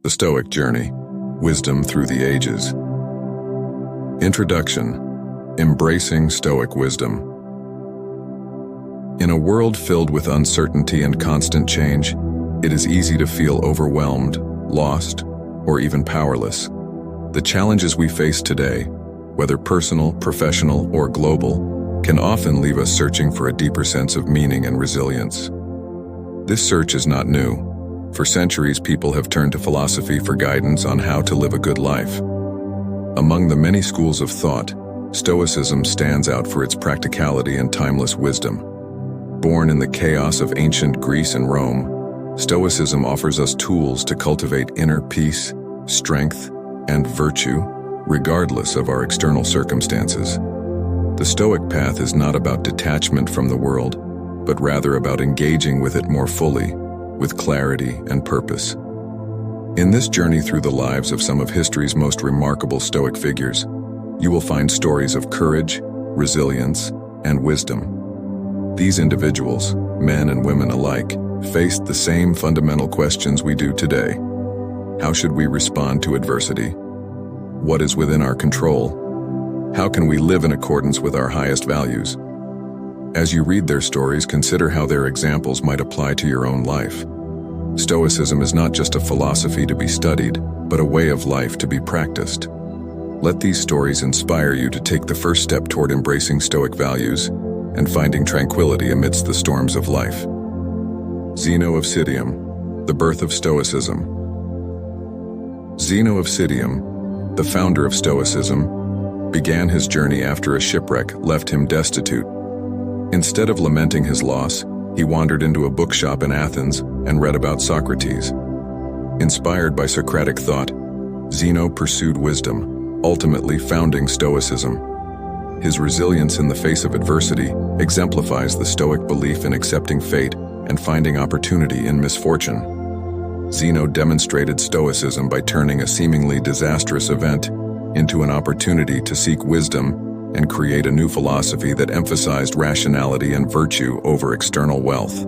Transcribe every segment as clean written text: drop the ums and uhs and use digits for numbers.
The Stoic Journey, Wisdom Through the Ages. Introduction. Embracing Stoic Wisdom. In a world filled with uncertainty and constant change, it is easy to feel overwhelmed, lost, or even powerless. The challenges we face today, whether personal, professional, or global, can often leave us searching for a deeper sense of meaning and resilience. This search is not new. For centuries, people have turned to philosophy for guidance on how to live a good life. Among the many schools of thought, Stoicism stands out for its practicality and timeless wisdom. Born in the chaos of ancient Greece and Rome, Stoicism offers us tools to cultivate inner peace, strength, and virtue, regardless of our external circumstances. The Stoic path is not about detachment from the world, but rather about engaging with it more fully, with clarity and purpose. In this journey through the lives of some of history's most remarkable Stoic figures, you will find stories of courage, resilience, and wisdom. These individuals, men and women alike, faced the same fundamental questions we do today. How should we respond to adversity? What is within our control? How can we live in accordance with our highest values? As you read their stories, consider how their examples might apply to your own life. Stoicism is not just a philosophy to be studied, but a way of life to be practiced. Let these stories inspire you to take the first step toward embracing Stoic values and finding tranquility amidst the storms of life. Zeno of Citium, the birth of Stoicism. Zeno of Citium, the founder of Stoicism, began his journey after a shipwreck left him destitute. Instead of lamenting his loss, he wandered into a bookshop in Athens and read about Socrates. Inspired by Socratic thought, Zeno pursued wisdom, ultimately founding Stoicism. His resilience in the face of adversity exemplifies the Stoic belief in accepting fate and finding opportunity in misfortune. Zeno demonstrated Stoicism by turning a seemingly disastrous event into an opportunity to seek wisdom and create a new philosophy that emphasized rationality and virtue over external wealth.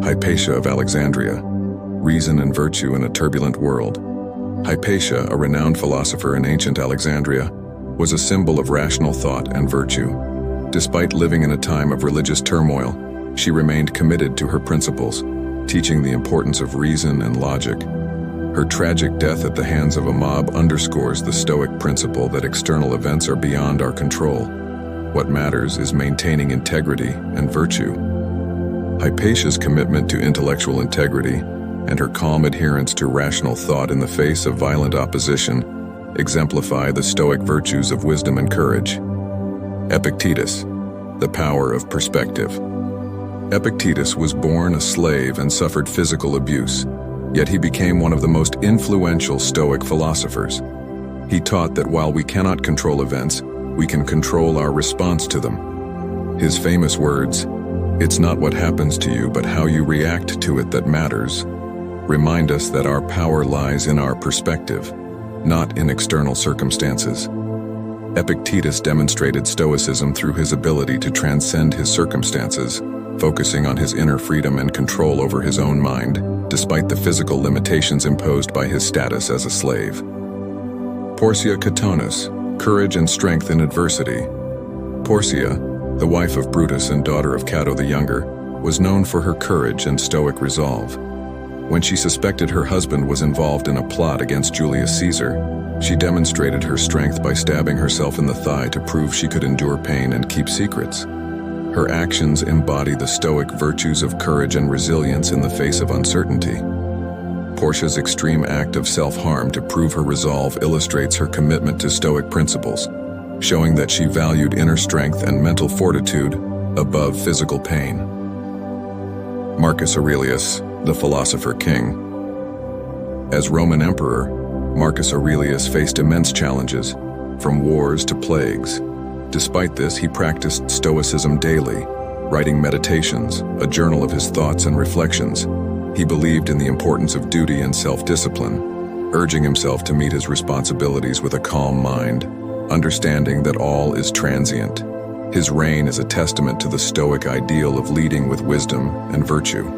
Hypatia of Alexandria, Reason and Virtue in a Turbulent World. Hypatia, a renowned philosopher in ancient Alexandria, was a symbol of rational thought and virtue. Despite living in a time of religious turmoil, she remained committed to her principles, teaching the importance of reason and logic. Her tragic death at the hands of a mob underscores the Stoic principle that external events are beyond our control. What matters is maintaining integrity and virtue. Hypatia's commitment to intellectual integrity and her calm adherence to rational thought in the face of violent opposition exemplify the Stoic virtues of wisdom and courage. Epictetus, the power of perspective. Epictetus was born a slave and suffered physical abuse. Yet he became one of the most influential Stoic philosophers. He taught that while we cannot control events, we can control our response to them. His famous words, "It's not what happens to you, but how you react to it that matters," remind us that our power lies in our perspective, not in external circumstances. Epictetus demonstrated Stoicism through his ability to transcend his circumstances, focusing on his inner freedom and control over his own mind, despite the physical limitations imposed by his status as a slave. Portia Catonis, Courage and Strength in Adversity. Portia, the wife of Brutus and daughter of Cato the Younger, was known for her courage and stoic resolve. When she suspected her husband was involved in a plot against Julius Caesar, she demonstrated her strength by stabbing herself in the thigh to prove she could endure pain and keep secrets. Her actions embody the Stoic virtues of courage and resilience in the face of uncertainty. Portia's extreme act of self-harm to prove her resolve illustrates her commitment to Stoic principles, showing that she valued inner strength and mental fortitude above physical pain. Marcus Aurelius, the philosopher king. As Roman emperor, Marcus Aurelius faced immense challenges, from wars to plagues. Despite this, he practiced Stoicism daily, writing Meditations, a journal of his thoughts and reflections. He believed in the importance of duty and self-discipline, urging himself to meet his responsibilities with a calm mind, understanding that all is transient. His reign is a testament to the Stoic ideal of leading with wisdom and virtue.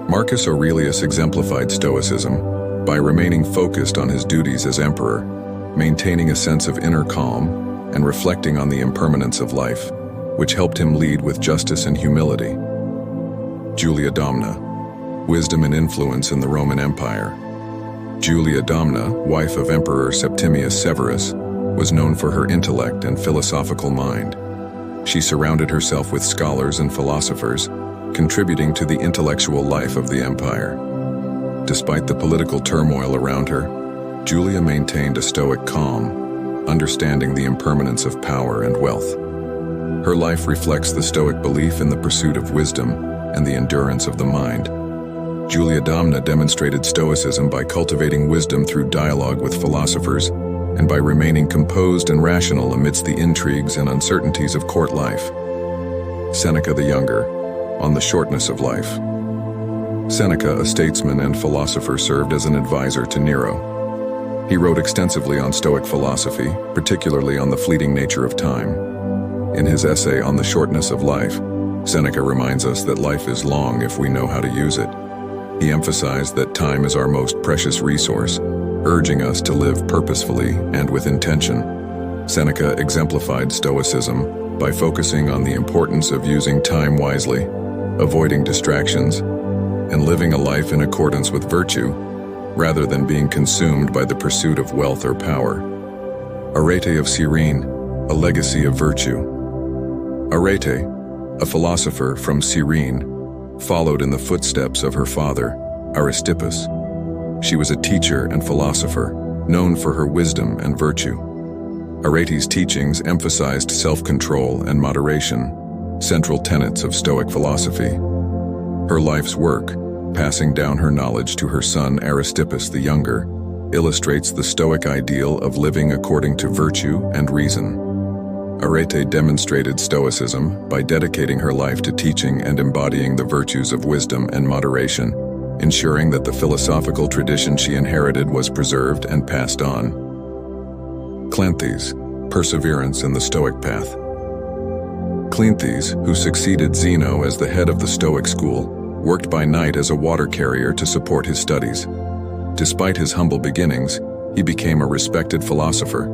Marcus Aurelius exemplified Stoicism by remaining focused on his duties as emperor, maintaining a sense of inner calm, and reflecting on the impermanence of life, which helped him lead with justice and humility. Julia Domna, wisdom and influence in the Roman Empire. Julia Domna, wife of Emperor Septimius Severus, was known for her intellect and philosophical mind. She surrounded herself with scholars and philosophers, contributing to the intellectual life of the empire. Despite the political turmoil around her, Julia maintained a stoic calm, understanding the impermanence of power and wealth. Her life reflects the Stoic belief in the pursuit of wisdom and the endurance of the mind. Julia Domna demonstrated Stoicism by cultivating wisdom through dialogue with philosophers and by remaining composed and rational amidst the intrigues and uncertainties of court life. Seneca the Younger, on the shortness of life. Seneca, a statesman and philosopher, served as an advisor to Nero. He wrote extensively on Stoic philosophy, particularly on the fleeting nature of time. In his essay on the shortness of life, Seneca reminds us that life is long if we know how to use it. He emphasized that time is our most precious resource, urging us to live purposefully and with intention. Seneca exemplified Stoicism by focusing on the importance of using time wisely, avoiding distractions, and living a life in accordance with virtue, rather than being consumed by the pursuit of wealth or power. Arete of Cyrene, a legacy of virtue. Arete, a philosopher from Cyrene, followed in the footsteps of her father, Aristippus. She was a teacher and philosopher, known for her wisdom and virtue. Arete's teachings emphasized self-control and moderation, central tenets of Stoic philosophy. Her life's work, passing down her knowledge to her son Aristippus the Younger, illustrates the Stoic ideal of living according to virtue and reason. Arete demonstrated Stoicism by dedicating her life to teaching and embodying the virtues of wisdom and moderation, ensuring that the philosophical tradition she inherited was preserved and passed on. Cleanthes, perseverance in the Stoic path. Cleanthes, who succeeded Zeno as the head of the Stoic school, worked by night as a water carrier to support his studies. Despite his humble beginnings, he became a respected philosopher.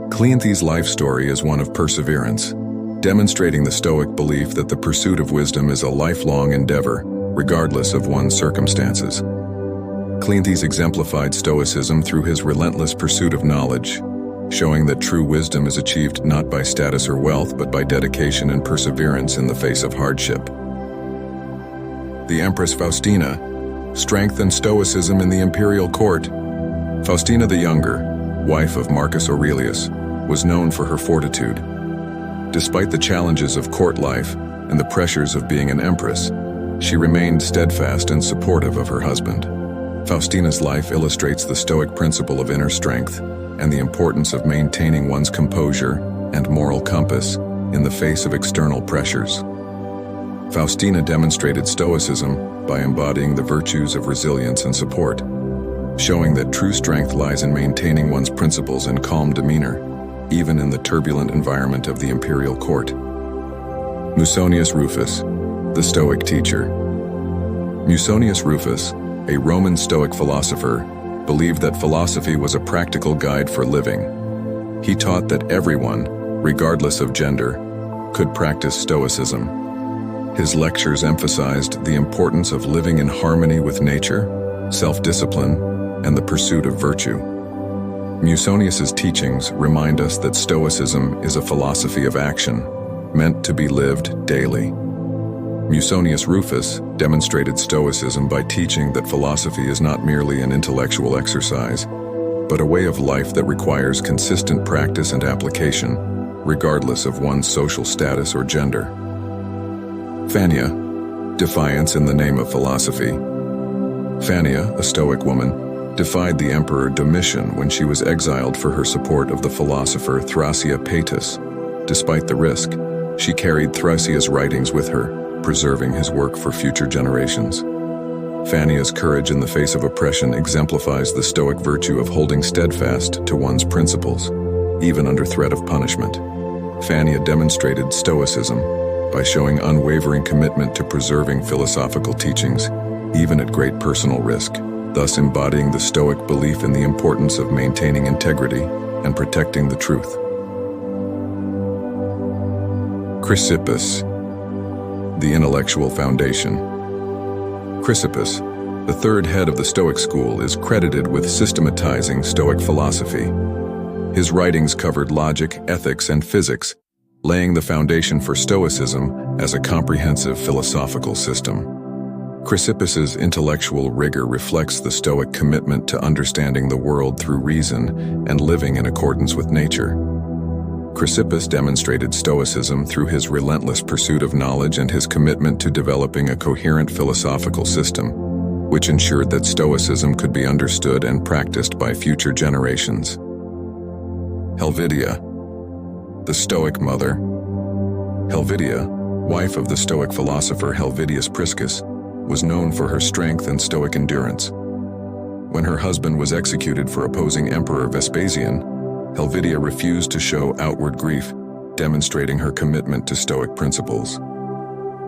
Cleanthes' life story is one of perseverance, demonstrating the Stoic belief that the pursuit of wisdom is a lifelong endeavor, regardless of one's circumstances. Cleanthes exemplified Stoicism through his relentless pursuit of knowledge, showing that true wisdom is achieved not by status or wealth, but by dedication and perseverance in the face of hardship. The Empress Faustina, strength and stoicism in the imperial court. Faustina the Younger, wife of Marcus Aurelius, was known for her fortitude. Despite the challenges of court life and the pressures of being an empress, she remained steadfast and supportive of her husband. Faustina's life illustrates the Stoic principle of inner strength and the importance of maintaining one's composure and moral compass in the face of external pressures. Faustina demonstrated Stoicism by embodying the virtues of resilience and support, showing that true strength lies in maintaining one's principles and calm demeanor, even in the turbulent environment of the imperial court. Musonius Rufus, the Stoic teacher. Musonius Rufus, a Roman Stoic philosopher, believed that philosophy was a practical guide for living. He taught that everyone, regardless of gender, could practice Stoicism. His lectures emphasized the importance of living in harmony with nature, self-discipline, and the pursuit of virtue. Musonius's teachings remind us that Stoicism is a philosophy of action, meant to be lived daily. Musonius Rufus demonstrated Stoicism by teaching that philosophy is not merely an intellectual exercise, but a way of life that requires consistent practice and application, regardless of one's social status or gender. Phania, defiance in the name of philosophy. Phania, a Stoic woman, defied the emperor Domitian when she was exiled for her support of the philosopher Thrasea Paetus. Despite the risk, she carried Thrasea writings with her, preserving his work for future generations. Phania's courage in the face of oppression exemplifies the Stoic virtue of holding steadfast to one's principles, even under threat of punishment. Phania demonstrated Stoicism by showing unwavering commitment to preserving philosophical teachings, even at great personal risk, thus embodying the Stoic belief in the importance of maintaining integrity and protecting the truth. Chrysippus, the intellectual foundation. Chrysippus, the third head of the Stoic school, is credited with systematizing Stoic philosophy. His writings covered logic, ethics, and physics, laying the foundation for Stoicism as a comprehensive philosophical system. Chrysippus's intellectual rigor reflects the Stoic commitment to understanding the world through reason and living in accordance with nature. Chrysippus demonstrated Stoicism through his relentless pursuit of knowledge and his commitment to developing a coherent philosophical system, which ensured that Stoicism could be understood and practiced by future generations. Helvidia, the Stoic mother. Helvidia, wife of the Stoic philosopher Helvidius Priscus, was known for her strength and Stoic endurance. When her husband was executed for opposing Emperor Vespasian, Helvidia refused to show outward grief, demonstrating her commitment to Stoic principles.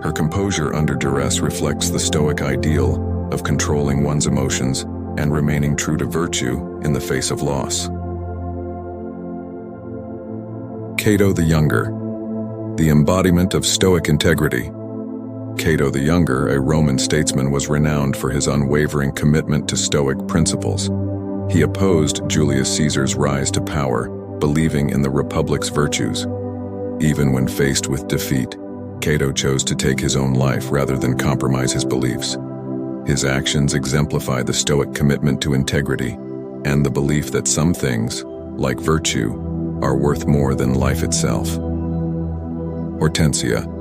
Her composure under duress reflects the Stoic ideal of controlling one's emotions and remaining true to virtue in the face of loss. Cato the Younger, the embodiment of Stoic integrity. Cato the Younger, a Roman statesman, was renowned for his unwavering commitment to Stoic principles. He opposed Julius Caesar's rise to power, believing in the Republic's virtues. Even when faced with defeat, Cato chose to take his own life rather than compromise his beliefs. His actions exemplify the Stoic commitment to integrity and the belief that some things, like virtue, are worth more than life itself. Hortensia,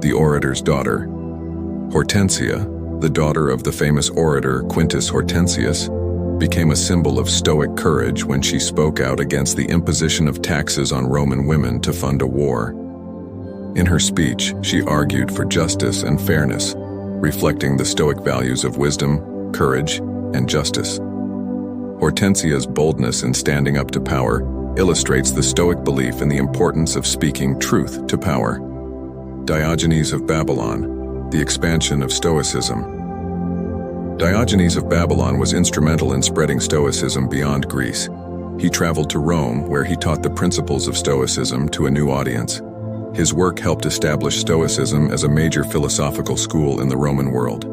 the orator's daughter. Hortensia, the daughter of the famous orator Quintus Hortensius, became a symbol of Stoic courage when she spoke out against the imposition of taxes on Roman women to fund a war. In her speech, she argued for justice and fairness, reflecting the Stoic values of wisdom, courage, and justice. Hortensia's boldness in standing up to power illustrates the Stoic belief in the importance of speaking truth to power. Diogenes of Babylon, the expansion of Stoicism. Diogenes of Babylon was instrumental in spreading Stoicism beyond Greece. He traveled to Rome, where he taught the principles of Stoicism to a new audience. His work helped establish Stoicism as a major philosophical school in the Roman world.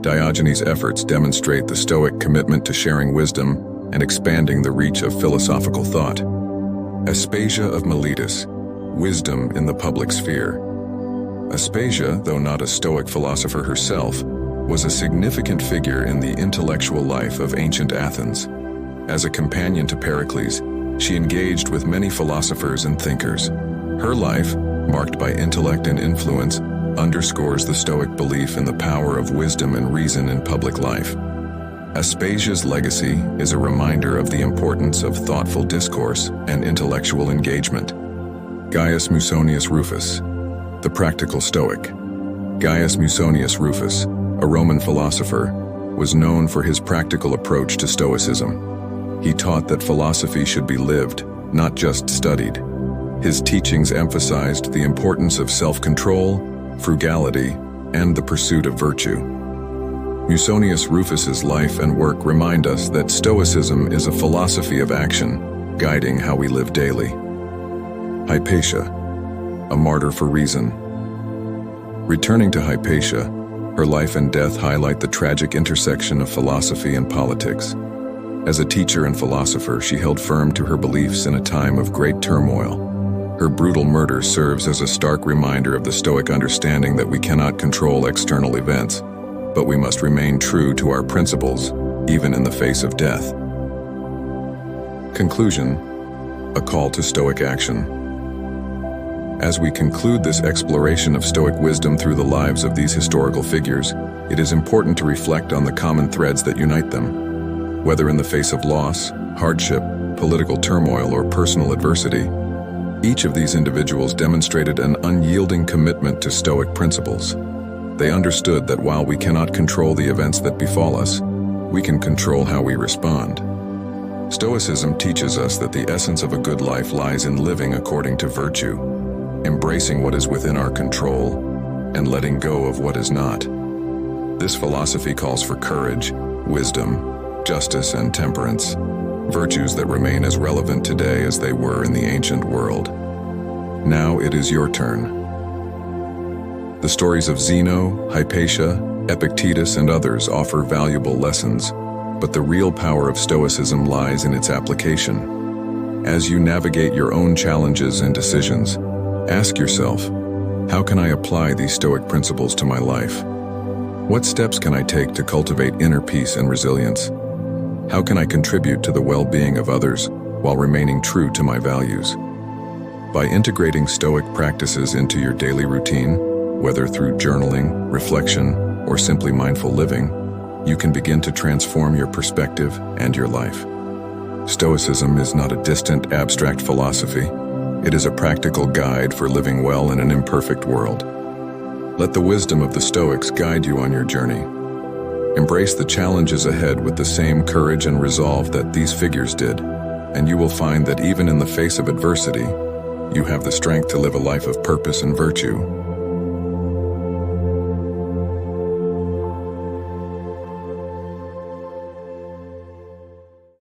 Diogenes' efforts demonstrate the Stoic commitment to sharing wisdom and expanding the reach of philosophical thought. Aspasia of Miletus, wisdom in the public sphere. Aspasia, though not a Stoic philosopher herself, was a significant figure in the intellectual life of ancient Athens. As a companion to Pericles, she engaged with many philosophers and thinkers. Her life, marked by intellect and influence, underscores the Stoic belief in the power of wisdom and reason in public life. Aspasia's legacy is a reminder of the importance of thoughtful discourse and intellectual engagement. Gaius Musonius Rufus, the practical Stoic. Gaius Musonius Rufus, a Roman philosopher, was known for his practical approach to Stoicism. He taught that philosophy should be lived, not just studied. His teachings emphasized the importance of self-control, frugality, and the pursuit of virtue. Musonius Rufus's life and work remind us that Stoicism is a philosophy of action, guiding how we live daily. Hypatia, a martyr for reason. Returning to Hypatia, her life and death highlight the tragic intersection of philosophy and politics. As a teacher and philosopher, she held firm to her beliefs in a time of great turmoil. Her brutal murder serves as a stark reminder of the Stoic understanding that we cannot control external events, but we must remain true to our principles, even in the face of death. Conclusion: a call to Stoic action. As we conclude this exploration of Stoic wisdom through the lives of these historical figures, it is important to reflect on the common threads that unite them. Whether in the face of loss, hardship, political turmoil, or personal adversity, each of these individuals demonstrated an unyielding commitment to Stoic principles. They understood that while we cannot control the events that befall us, we can control how we respond. Stoicism teaches us that the essence of a good life lies in living according to virtue, embracing what is within our control, and letting go of what is not. This philosophy calls for courage, wisdom, justice, and temperance, virtues that remain as relevant today as they were in the ancient world. Now it is your turn. The stories of Zeno, Hypatia, Epictetus, and others offer valuable lessons, but the real power of Stoicism lies in its application. As you navigate your own challenges and decisions, ask yourself, how can I apply these Stoic principles to my life? What steps can I take to cultivate inner peace and resilience? How can I contribute to the well-being of others while remaining true to my values? By integrating Stoic practices into your daily routine, whether through journaling, reflection, or simply mindful living, you can begin to transform your perspective and your life. Stoicism is not a distant, abstract philosophy. It is a practical guide for living well in an imperfect world. Let the wisdom of the Stoics guide you on your journey. Embrace the challenges ahead with the same courage and resolve that these figures did, and you will find that even in the face of adversity, you have the strength to live a life of purpose and virtue.